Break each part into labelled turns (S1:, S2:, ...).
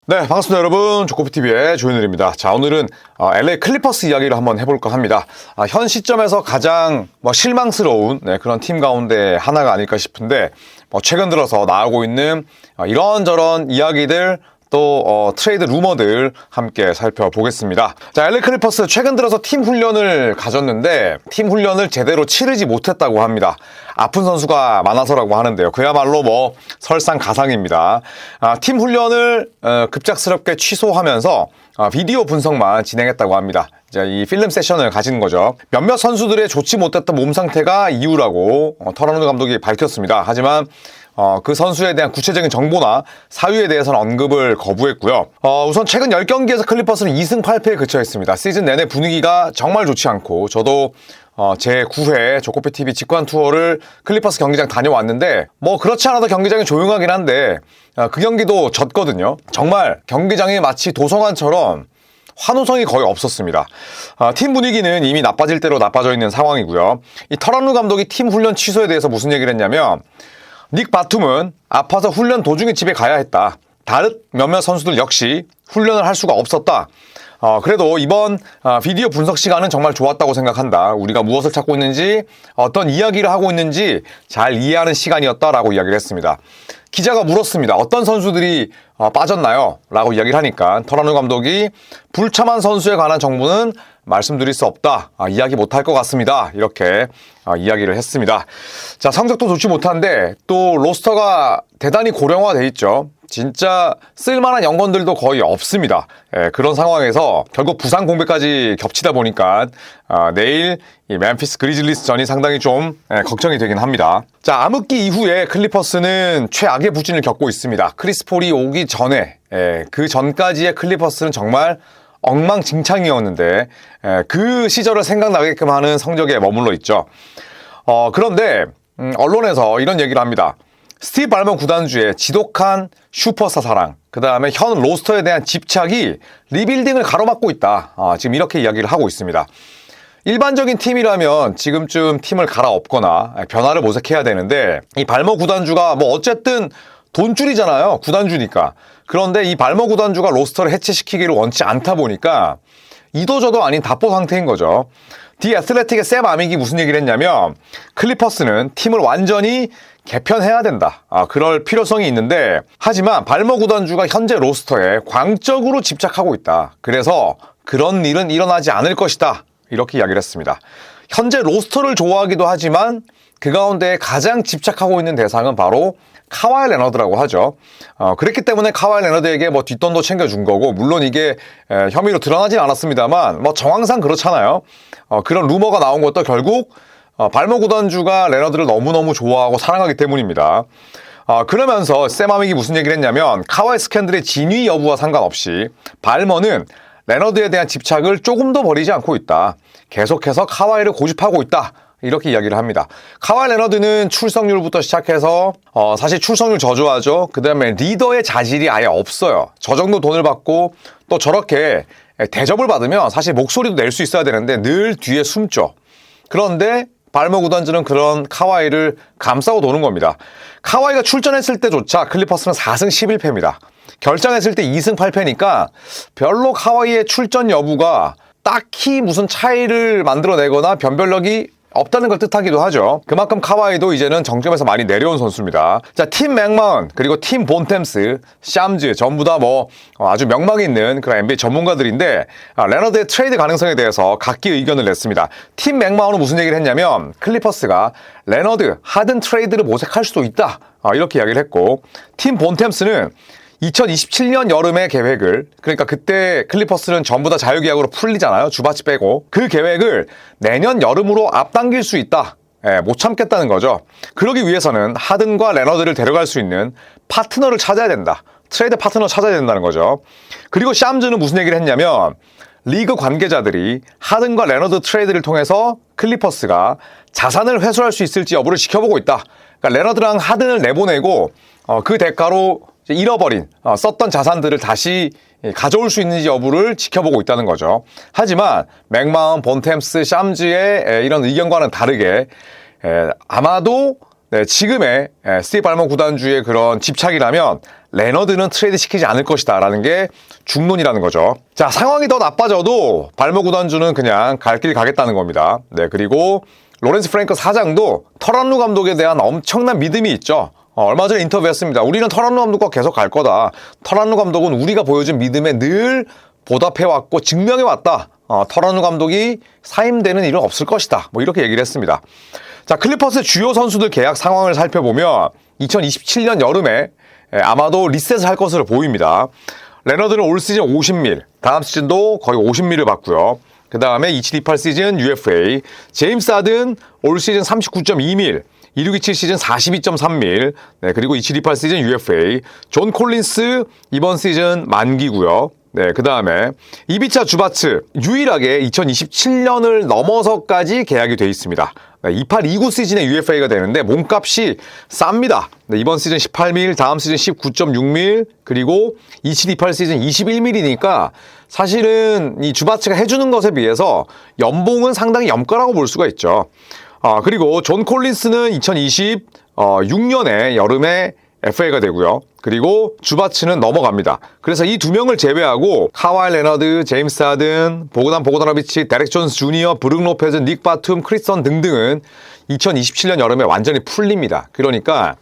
S1: 네, 반갑습니다 여러분. 조코피TV의 조현일입니다. 자, 오늘은 LA 클리퍼스 이야기를 한번 해볼까 합니다. 현 시점에서 가장 실망스러운 그런 팀 가운데 하나가 아닐까 싶은데, 최근 들어서 나오고 있는 이런저런 이야기들, 또 트레이드 루머들 함께 살펴보겠습니다. 자, LA 클리퍼스 최근 들어서 팀 훈련을 가졌는데 팀 훈련을 제대로 치르지 못했다고 합니다. 아픈 선수가 많아서라고 하는데요. 그야말로 설상가상입니다. 팀 훈련을 급작스럽게 취소하면서 비디오 분석만 진행했다고 합니다. 이제 이 필름 세션을 가진 거죠. 몇몇 선수들의 좋지 못했던 몸 상태가 이유라고 터러너 감독이 밝혔습니다. 하지만 그 선수에 대한 구체적인 정보나 사유에 대해서는 언급을 거부했고요. 우선 최근 10경기에서 클리퍼스는 2승 8패에 그쳐 있습니다. 시즌 내내 분위기가 정말 좋지 않고, 저도 제 9회 조코피TV 직관 투어를 클리퍼스 경기장 다녀왔는데, 그렇지 않아도 경기장이 조용하긴 한데 그 경기도 졌거든요. 정말 경기장이 마치 도서관처럼 환호성이 거의 없었습니다. 팀 분위기는 이미 나빠질 대로 나빠져 있는 상황이고요. 이 터러너 감독이 팀 훈련 취소에 대해서 무슨 얘기를 했냐면, 닉 바툼은 아파서 훈련 도중에 집에 가야 했다. 다른 몇몇 선수들 역시 훈련을 할 수가 없었다. 그래도 이번 비디오 분석 시간은 정말 좋았다고 생각한다. 우리가 무엇을 찾고 있는지, 어떤 이야기를 하고 있는지 잘 이해하는 시간이었다라고 이야기를 했습니다. 기자가 물었습니다. 어떤 선수들이 빠졌나요? 라고 이야기를 하니까 터러너 감독이 불참한 선수에 관한 정보는 말씀드릴 수 없다. 이야기 못할 것 같습니다. 이렇게 이야기를 했습니다. 자, 성적도 좋지 못한데 또 로스터가 대단히 고령화돼 있죠. 진짜 쓸만한 연건들도 거의 없습니다. 그런 상황에서 결국 부상 공백까지 겹치다 보니까 내일 이 멤피스 그리즐리스 전이 상당히 좀 걱정이 되긴 합니다. 자, 암흑기 이후에 클리퍼스는 최악의 부진을 겪고 있습니다. 크리스 폴이 오기 전에, 그 전까지의 클리퍼스는 정말 엉망진창이었는데 그 시절을 생각나게끔 하는 성적에 머물러 있죠. 그런데 언론에서 이런 얘기를 합니다. 스티브 발머 구단주의 지독한 슈퍼스타 사랑, 그 다음에 현 로스터에 대한 집착이 리빌딩을 가로막고 있다. 지금 이렇게 이야기를 하고 있습니다. 일반적인 팀이라면 지금쯤 팀을 갈아엎거나 변화를 모색해야 되는데, 이 발머 구단주가 어쨌든 돈줄이잖아요. 구단주니까. 그런데 이 발머 구단주가 로스터를 해체시키기를 원치 않다 보니까 이도저도 아닌 답보 상태인 거죠. 디 애슬레틱의 샘 아믹이 무슨 얘기를 했냐면, 클리퍼스는 팀을 완전히 개편해야 된다. 그럴 필요성이 있는데, 하지만 발머 구단주가 현재 로스터에 광적으로 집착하고 있다. 그래서 그런 일은 일어나지 않을 것이다. 이렇게 이야기를 했습니다. 현재 로스터를 좋아하기도 하지만 그 가운데 가장 집착하고 있는 대상은 바로 카와이 레너드라고 하죠. 그랬기 때문에 카와이 레너드에게 뒷돈도 챙겨준 거고, 물론 이게 혐의로 드러나진 않았습니다만 정황상 그렇잖아요. 그런 루머가 나온 것도 결국 발머 구단주가 레너드를 너무너무 좋아하고 사랑하기 때문입니다. 그러면서 샘 아믹이 무슨 얘기를 했냐면, 카와이 스캔들의 진위 여부와 상관없이 발머는 레너드에 대한 집착을 조금도 버리지 않고 있다. 계속해서 카와이를 고집하고 있다. 이렇게 이야기를 합니다. 카와이 레너드는 출석률부터 시작해서 사실 출석률 저조하죠. 그 다음에 리더의 자질이 아예 없어요. 저 정도 돈을 받고 또 저렇게 대접을 받으면 사실 목소리도 낼 수 있어야 되는데 늘 뒤에 숨죠. 그런데 발머 구단주는 그런 카와이를 감싸고 도는 겁니다. 카와이가 출전했을 때조차 클리퍼스는 4승 11패입니다. 결장했을 때 2승 8패니까 별로 카와이의 출전 여부가 딱히 무슨 차이를 만들어내거나 변별력이 없다는 걸 뜻하기도 하죠. 그만큼 카와이도 이제는 정점에서 많이 내려온 선수입니다. 자, 팀 맥마운, 그리고 팀 본템스, 샴즈 전부 다 아주 명망이 있는 그런 NBA 전문가들인데, 레너드의 트레이드 가능성에 대해서 각기 의견을 냈습니다. 팀 맥마운은 무슨 얘기를 했냐면, 클리퍼스가 레너드, 하든 트레이드를 모색할 수도 있다. 이렇게 이야기를 했고, 팀 본템스는 2027년 여름의 계획을, 그러니까 그때 클리퍼스는 전부 다 자유계약으로 풀리잖아요. 주바치 빼고. 그 계획을 내년 여름으로 앞당길 수 있다. 못 참겠다는 거죠. 그러기 위해서는 하든과 레너드를 데려갈 수 있는 파트너를 찾아야 된다. 트레이드 파트너 찾아야 된다는 거죠. 그리고 샴즈는 무슨 얘기를 했냐면, 리그 관계자들이 하든과 레너드 트레이드를 통해서 클리퍼스가 자산을 회수할 수 있을지 여부를 지켜보고 있다. 그러니까 레너드랑 하든을 내보내고 그 대가로 잃어버린 썼던 자산들을 다시 가져올 수 있는지 여부를 지켜보고 있다는 거죠. 하지만 맥마운, 본템스, 샴즈의 이런 의견과는 다르게 아마도 네, 지금의 스티브 발머 구단주의 그런 집착이라면 레너드는 트레이드 시키지 않을 것이다 라는 게 중론이라는 거죠. 자, 상황이 더 나빠져도 발머 구단주는 그냥 갈 길 가겠다는 겁니다. 네, 그리고 로렌스 프랭크 사장도 터란루 감독에 대한 엄청난 믿음이 있죠. 얼마 전에 인터뷰했습니다. 우리는 터란루 감독과 계속 갈 거다. 터란루 감독은 우리가 보여준 믿음에 늘 보답해왔고 증명해왔다. 터란루 감독이 사임되는 일은 없을 것이다. 뭐 이렇게 얘기를 했습니다. 자, 클리퍼스의 주요 선수들 계약 상황을 살펴보면 2027년 여름에 아마도 리셋을 할 것으로 보입니다. 레너드는 올 시즌 50밀, 다음 시즌도 거의 50밀을 받고요. 그 다음에 2728 시즌 UFA, 제임스 하든 올 시즌 39.2밀, 2627 시즌 42.3밀, 네, 그리고 2728 시즌 UFA, 존 콜린스 이번 시즌 만기고요. 네, 그 다음에 이비차 주바츠 유일하게 2027년을 넘어서까지 계약이 돼 있습니다. 네, 28-29 시즌에 UFA가 되는데 몸값이 쌉니다. 네, 이번 시즌 18밀, 다음 시즌 19.6밀, 그리고 2728 시즌 21밀이니까 사실은 이 주바츠가 해주는 것에 비해서 연봉은 상당히 염가라고 볼 수가 있죠. 그리고 존 콜린스는 2026년에 여름에 FA가 되고요. 그리고 주바츠는 넘어갑니다. 그래서 이 두 명을 제외하고 카와이 레너드, 제임스 하든, 보그다노비치, 데렉 존스 주니어, 브룩 로페즈, 닉 바툼, 크리스턴 등등은 2027년 여름에 완전히 풀립니다. 그러니까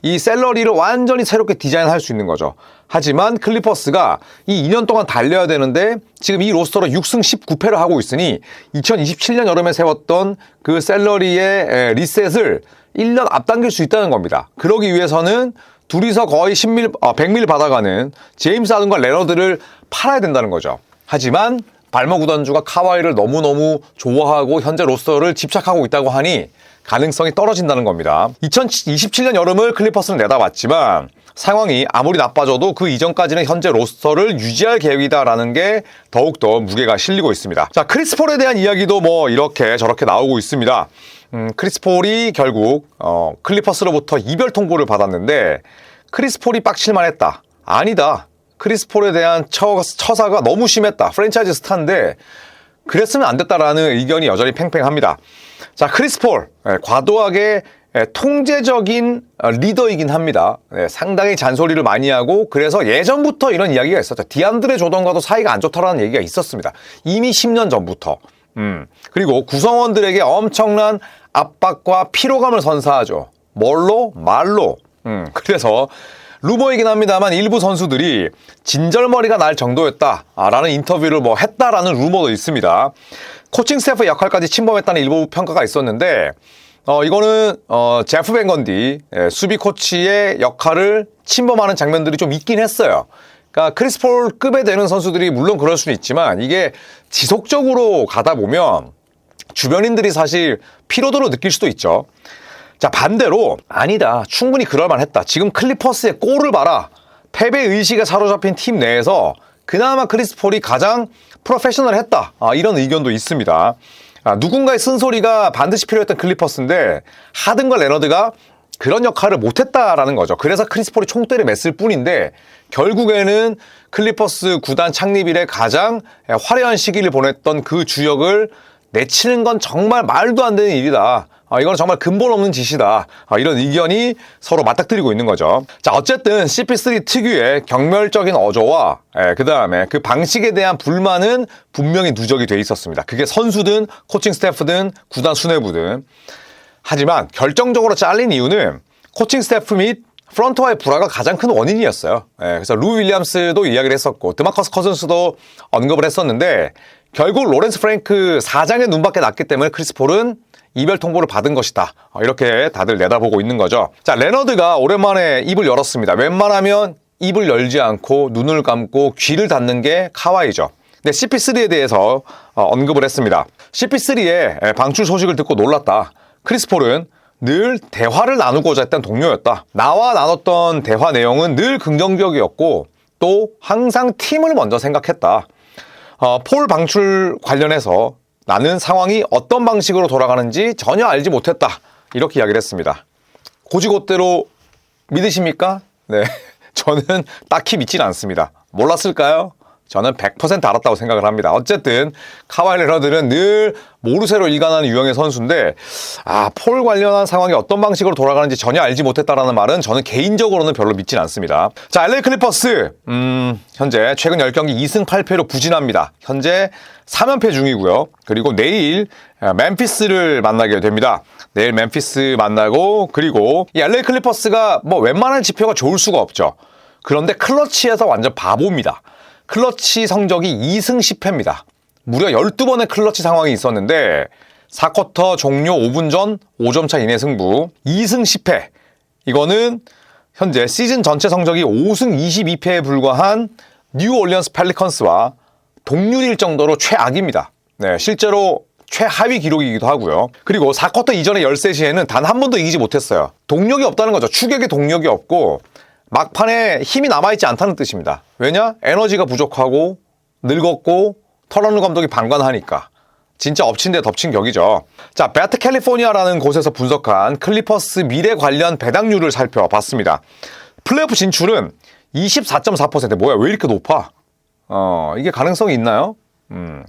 S1: 이 샐러리를 완전히 새롭게 디자인할 수 있는 거죠. 하지만 클리퍼스가 이 2년 동안 달려야 되는데 지금 이 로스터로 6승 19패를 하고 있으니 2027년 여름에 세웠던 그 샐러리의 리셋을 1년 앞당길 수 있다는 겁니다. 그러기 위해서는 둘이서 거의 100밀 받아가는 제임스 하든과 레너드를 팔아야 된다는 거죠. 하지만 발머 구단주가 카와이를 너무너무 좋아하고 현재 로스터를 집착하고 있다고 하니 가능성이 떨어진다는 겁니다. 2027년 여름을 클리퍼스는 내다봤지만 상황이 아무리 나빠져도 그 이전까지는 현재 로스터를 유지할 계획이다라는 게 더욱더 무게가 실리고 있습니다. 자, 크리스 폴에 대한 이야기도 뭐 이렇게 저렇게 나오고 있습니다. 크리스 폴이 결국 클리퍼스로부터 이별 통보를 받았는데 크리스 폴이 빡칠만 했다. 아니다. 크리스 폴에 대한 처사가 너무 심했다. 프랜차이즈 스타인데 그랬으면 안 됐다라는 의견이 여전히 팽팽합니다. 자, 크리스 폴 과도하게 통제적인 리더이긴 합니다. 상당히 잔소리를 많이 하고 그래서 예전부터 이런 이야기가 있었죠. 디안드레 조던과도 사이가 안 좋다라는 얘기가 있었습니다. 이미 10년 전부터. 그리고 구성원들에게 엄청난 압박과 피로감을 선사하죠. 뭘로? 말로. 그래서 루머이긴 합니다만 일부 선수들이 진절머리가 날 정도였다라는 인터뷰를 뭐 했다라는 루머도 있습니다. 코칭 스태프 역할까지 침범했다는 일부 평가가 있었는데 이거는 제프 밴 건디 수비 코치의 역할을 침범하는 장면들이 좀 있긴 했어요. 그러니까 크리스 폴 급에 되는 선수들이 물론 그럴 수는 있지만 이게 지속적으로 가다 보면 주변인들이 사실 피로도를 느낄 수도 있죠. 자, 반대로 아니다. 충분히 그럴만했다. 지금 클리퍼스의 꼴을 봐라. 패배의식에 사로잡힌 팀 내에서 그나마 크리스 폴이 가장 프로페셔널했다. 이런 의견도 있습니다. 누군가의 쓴소리가 반드시 필요했던 클리퍼스인데 하든과 레너드가 그런 역할을 못했다라는 거죠. 그래서 크리스 폴이 총대를 맸을 뿐인데 결국에는 클리퍼스 구단 창립 이래 가장 화려한 시기를 보냈던 그 주역을 내치는 건 정말 말도 안 되는 일이다. 이건 정말 근본 없는 짓이다. 이런 의견이 서로 맞닥뜨리고 있는 거죠. 자, 어쨌든 CP3 특유의 경멸적인 어조와 그 다음에 그 방식에 대한 불만은 분명히 누적이 돼 있었습니다. 그게 선수든 코칭 스태프든 구단 수뇌부든. 하지만 결정적으로 잘린 이유는 코칭 스태프 및 프런트와의 불화가 가장 큰 원인이었어요. 그래서 루 윌리엄스도 이야기를 했었고 드마커스 커즌스도 언급을 했었는데 결국 로렌스 프랭크 사장의 눈밖에 났기 때문에 크리스 폴은 이별 통보를 받은 것이다. 이렇게 다들 내다보고 있는 거죠. 자, 레너드가 오랜만에 입을 열었습니다. 웬만하면 입을 열지 않고 눈을 감고 귀를 닫는 게 카와이죠. 근데 CP3에 대해서 언급을 했습니다. CP3의 방출 소식을 듣고 놀랐다. 크리스 폴은 늘 대화를 나누고자 했던 동료였다. 나와 나눴던 대화 내용은 늘 긍정적이었고 또 항상 팀을 먼저 생각했다. 폴 방출 관련해서 나는 상황이 어떤 방식으로 돌아가는지 전혀 알지 못했다. 이렇게 이야기를 했습니다. 고지고대로 믿으십니까? 네, 저는 딱히 믿지는 않습니다. 몰랐을까요? 저는 100% 알았다고 생각을 합니다. 어쨌든 카와이 레너드는 늘 모르쇠로 일관하는 유형의 선수인데 폴 관련한 상황이 어떤 방식으로 돌아가는지 전혀 알지 못했다라는 말은 저는 개인적으로는 별로 믿진 않습니다. 자, LA 클리퍼스 현재 최근 10경기 2승 8패로 부진합니다. 현재 3연패 중이고요. 그리고 내일 멤피스를 만나게 됩니다. 내일 멤피스 만나고, 그리고 이 LA 클리퍼스가 뭐 웬만한 지표가 좋을 수가 없죠. 그런데 클러치에서 완전 바보입니다. 클러치 성적이 2승 10패입니다. 무려 12번의 클러치 상황이 있었는데 4쿼터 종료 5분 전 5점 차 이내 승부 2승 10패. 이거는 현재 시즌 전체 성적이 5승 22패에 불과한 뉴올리언스 펠리컨스와 동률일 정도로 최악입니다. 네, 실제로 최하위 기록이기도 하고요. 그리고 4쿼터 이전의 13시에는 단 한 번도 이기지 못했어요. 동력이 없다는 거죠. 추격의 동력이 없고 막판에 힘이 남아있지 않다는 뜻입니다. 왜냐? 에너지가 부족하고 늙었고 터런루 감독이 방관하니까. 진짜 엎친 데 덮친 격이죠. 자, 배트 캘리포니아라는 곳에서 분석한 클리퍼스 미래 관련 배당률을 살펴봤습니다. 플레이오프 진출은 24.4%. 뭐야, 왜 이렇게 높아? 이게 가능성이 있나요?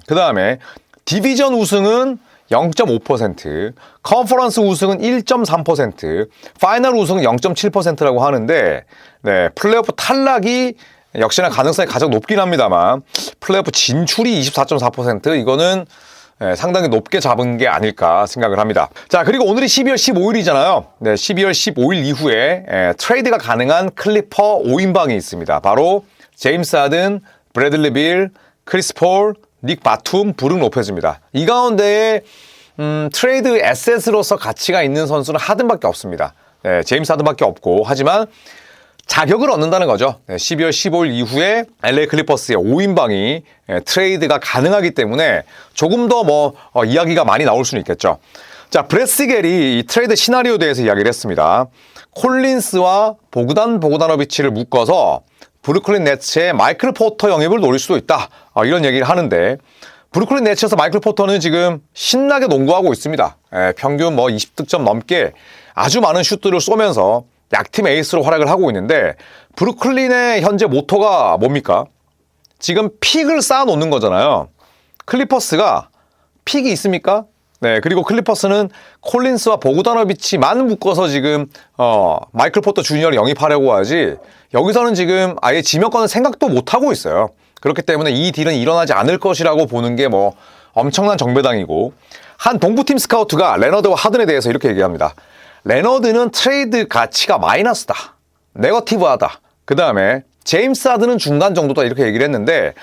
S1: 그 다음에 디비전 우승은 0.5%, 컨퍼런스 우승은 1.3%, 파이널 우승은 0.7%라고 하는데, 네, 플레이오프 탈락이 역시나 가능성이 가장 높긴 합니다만, 플레이오프 진출이 24.4%, 이거는 상당히 높게 잡은 게 아닐까 생각을 합니다. 자, 그리고 오늘이 12월 15일이잖아요. 네, 12월 15일 이후에 트레이드가 가능한 클리퍼 5인방이 있습니다. 바로 제임스 하든, 브래들리 빌, 크리스 폴, 닉 바툼, 브룩 로페즈입니다. 이 가운데에 트레이드 에셋으로서 가치가 있는 선수는 하든밖에 없습니다. 네, 제임스 하든밖에 없고, 하지만 자격을 얻는다는 거죠. 네, 12월 15일 이후에 LA 클리퍼스의 5인방이 트레이드가 가능하기 때문에 조금 더 이야기가 많이 나올 수는 있겠죠. 자, 브렛 시겔이 이 트레이드 시나리오에 대해서 이야기를 했습니다. 콜린스와 보그다노비치를 묶어서 브루클린 네츠의 마이클 포터 영입을 노릴 수도 있다. 이런 얘기를 하는데, 브루클린 네츠에서 마이클 포터는 지금 신나게 농구하고 있습니다. 평균 20득점 넘게 아주 많은 슛들을 쏘면서 약팀 에이스로 활약을 하고 있는데, 브루클린의 현재 모토가 뭡니까? 지금 픽을 쌓아놓는 거잖아요. 클리퍼스가 픽이 있습니까? 네, 그리고 클리퍼스는 콜린스와 보그다노비치만 묶어서 지금 마이클 포터 주니어를 영입하려고 하지, 여기서는 지금 아예 지명권은 생각도 못하고 있어요. 그렇기 때문에 이 딜은 일어나지 않을 것이라고 보는 게 엄청난 정배당이고, 한 동부팀 스카우트가 레너드와 하든에 대해서 이렇게 얘기합니다. 레너드는 트레이드 가치가 마이너스다. 네거티브하다. 그 다음에 제임스 하든은 중간 정도다, 이렇게 얘기를 했는데,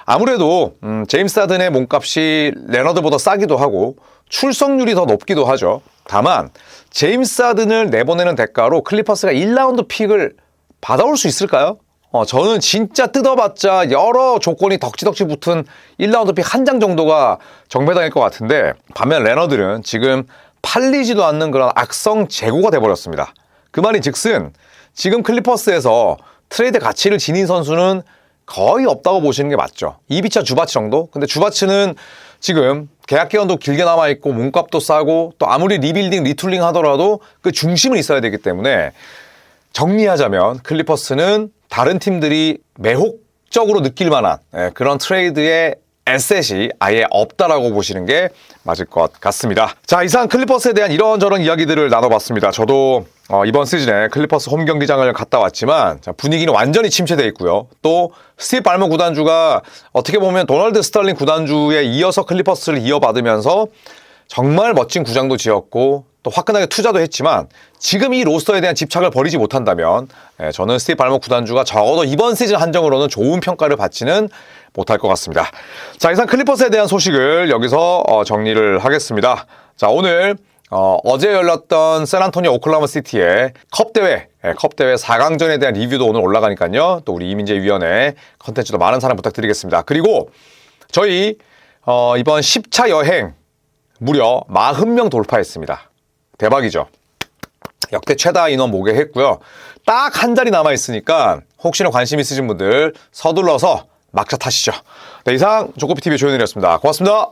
S1: 아무래도 제임스 하든의 몸값이 레너드보다 싸기도 하고 출석률이 더 높기도 하죠. 다만 제임스 하든을 내보내는 대가로 클리퍼스가 1라운드 픽을 받아올 수 있을까요? 저는 진짜 뜯어봤자 여러 조건이 덕지덕지 붙은 1라운드 픽 한 장 정도가 정배당일 것 같은데, 반면 레너드는 지금 팔리지도 않는 그런 악성 재고가 돼버렸습니다. 그 말이 즉슨 지금 클리퍼스에서 트레이드 가치를 지닌 선수는 거의 없다고 보시는 게 맞죠. 이비차 주바치 정도? 근데 주바치는 지금 계약 기간도 길게 남아있고 몸값도 싸고, 또 아무리 리빌딩, 리툴링 하더라도 그 중심은 있어야 되기 때문에, 정리하자면 클리퍼스는 다른 팀들이 매혹적으로 느낄 만한 그런 트레이드의 에셋이 아예 없다라고 보시는 게 맞을 것 같습니다. 자, 이상 클리퍼스에 대한 이런저런 이야기들을 나눠봤습니다. 저도 이번 시즌에 클리퍼스 홈 경기장을 갔다 왔지만 분위기는 완전히 침체되어 있고요. 또 스티브 발머 구단주가 어떻게 보면 도널드 스털링 구단주에 이어서 클리퍼스를 이어받으면서 정말 멋진 구장도 지었고 또 화끈하게 투자도 했지만, 지금 이 로스터에 대한 집착을 버리지 못한다면 저는 스티브 발머 구단주가 적어도 이번 시즌 한정으로는 좋은 평가를 받지는 못할 것 같습니다. 자, 이상 클리퍼스에 대한 소식을 여기서 정리를 하겠습니다. 자, 오늘 어제 열렸던 샌안토니오 오클라호마 시티의 컵대회 4강전에 대한 리뷰도 오늘 올라가니까요. 또 우리 이민재 위원회 컨텐츠도 많은 사랑 부탁드리겠습니다. 그리고 저희 이번 10차 여행 무려 40명 돌파했습니다. 대박이죠. 역대 최다 인원 모개했고요. 딱 한 자리 남아있으니까 혹시나 관심 있으신 분들 서둘러서 막차 타시죠. 네, 이상 조코피TV의 조현일이었습니다. 고맙습니다.